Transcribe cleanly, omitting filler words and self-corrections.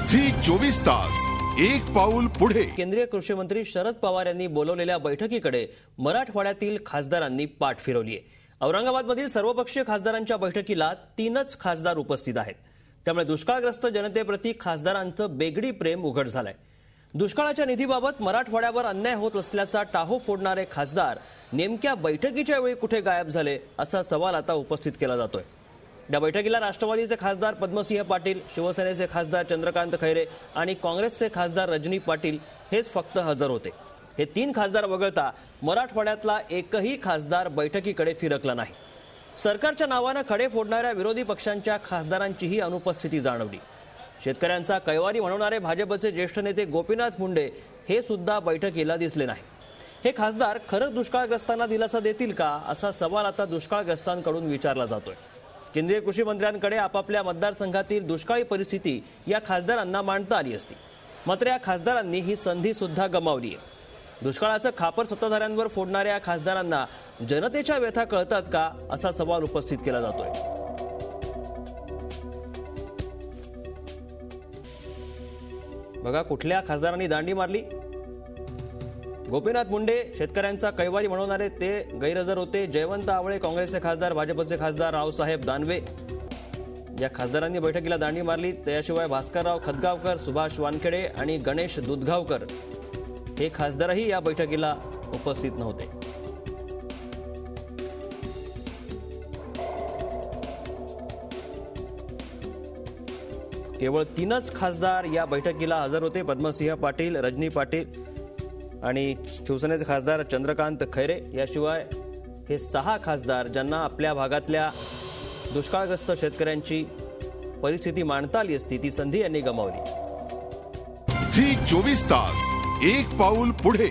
Zee 24 तास एक पाऊल पुढे। केंद्रीय कृषी मंत्री शरद पवार यांनी बोलवलेल्या बैठकीकडे मराठवाड्यातील खासदारांनी पाठ फिरवली आहे। औरंगाबादमधील सर्वपक्षीय खासदारांच्या बैठकीला 3च खासदार उपस्थित आहेत। त्यामुळे दुष्काळग्रस्त जनतेप्रती खासदारांचं बेगडी प्रेम उघड झालंय। दुष्काळाच्या निधीबाबत मराठवाड्यावर अन्याय होत असल्याचा टाहो फोडणारे खासदार नेमक्या बैठकीच्या वेळी कुठे गायब झाले असा सवाल आता उपस्थित केला जातोय। या बैठकीला राष्ट्रवादीचे खासदार पद्मसिंह पाटील, शिवसेनेचे खासदार चंद्रकांत खैरे आणि काँग्रेसचे खासदार रजनी पाटील हेच फक्त हजर होते। हे 3 खासदार वगळता मराठवाड्यातला एकही खासदार बैठकीकडे फिरकला नाही। सरकारच्या नावाने खडे फोडणाऱ्या विरोधी पक्षांच्या खासदारांचीही अनुपस्थिती जाणवली। शेतकऱ्यांचा कैवारी म्हणणारे भाजपचे ज्येष्ठ नेते गोपीनाथ मुंडे हे सुद्धा बैठकीला दिसले नाही। हे खासदार खरंच दुष्काळग्रस्तांना दिलासा देतील का असा सवाल आता दुष्काळग्रस्तांकडून विचारला जातोय। केंद्रीय कृषी मंत्र्यांकडे आपापल्या मतदारसंघातील दुष्काळी परिस्थिती या खासदारांना मांडता आली असती, मात्र या खासदारांनी ही संधी सुद्धा गमावली आहे। दुष्काळाचं खापर सत्ताधाऱ्यांवर फोडणाऱ्या खासदारांना जनतेच्या व्यथा कळतात का असा सवाल उपस्थित केला जातोय। बघा कुठल्या खासदारांनी दांडी मारली। गोपीनाथ मुंडे शेतकऱ्यांचा कैवारी म्हणणारे ते गैरहजर होते। जयवंत आवळे काँग्रेसचे खासदार, भाजपचे खासदार रावसाहेब दानवे या खासदारांनी बैठकीला दांडी मारली। त्याशिवाय भास्करराव खतगावकर, सुभाष वानखेडे आणि गणेश दुधगावकर हे खासदारही या बैठकीला उपस्थित नव्हते। केवळ 3च खासदार या बैठकीला हजर होते। पद्मसिंह पाटील, रजनी पाटील आणि शिवसेनेचे खासदार चंद्रकांत खैरे याशिवाय हे 6 खासदार ज्यांना आपल्या भागातल्या दुष्काळग्रस्त शेतकऱ्यांची परिस्थिती मांडता आली असती ती संधी यांनी गमावली। झी 24 तास एक पाऊल पुढे।